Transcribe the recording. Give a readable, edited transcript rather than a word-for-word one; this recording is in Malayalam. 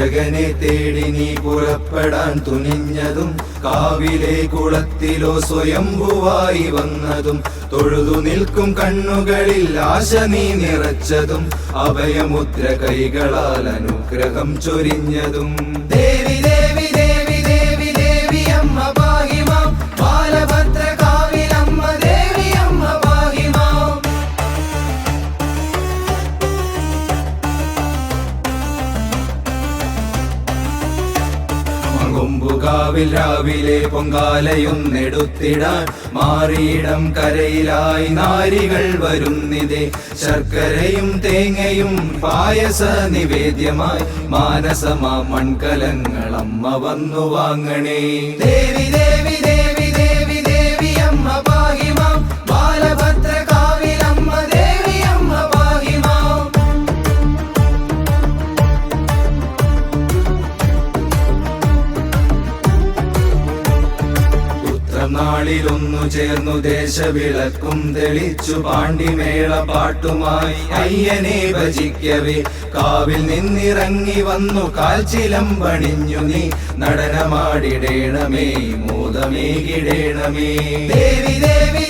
രക്ഷകനെ തേടി നീ പുറപ്പെടാൻ തുനിഞ്ഞതും കാവിലെ കുളത്തിലോ സ്വയംഭുവായി വന്നതും തൊഴുതു നിൽക്കും കണ്ണുകളിൽ ആശ നീ നിറച്ചതും അഭയമുദ്ര കൈകളാൽ അനുഗ്രഹം ചൊരിഞ്ഞതും ദേവി ദേവി ദേവി ദേവി ദേവി അമ്മ പാഹിമാം ബാലഭദ്ര കാവിലമ്മ ദേവി അമ്മ പാഹിമാം കൊമ്പുകാവിൽ രാവിലെ പൊങ്കാലയൊന്നെടുത്തിടാൻ മാറിയിടം കരയിലായി നാരികൾ വരുന്നിതേ ശർക്കരയും തേങ്ങയും പായസ നിവേദ്യമായി മാനസമാ മൺകലങ്ങൾ അമ്മ വന്നു വാങ്ങണേ ദേവി ദേവി ദേവി ദേവി ദേവി അമ്മ പാഹിമാം ബാലഭദ്ര കാവിലമ്മ ദേവി അമ്മ പാഹിമാം നാളിലൊന്നു ചേർന്നു ദേശവിളക്കും തെളിച്ചു പാണ്ടിമേള പാട്ടുമായി അയ്യനെ ഭജിക്കവേ കാവിൽ നിന്നിറങ്ങി വന്നു കാൽച്ചിലമ്പണിഞ്ഞു നീ നടനമാടിടേണമേ മോദമേകിടേണമേ ദേവി ദേവി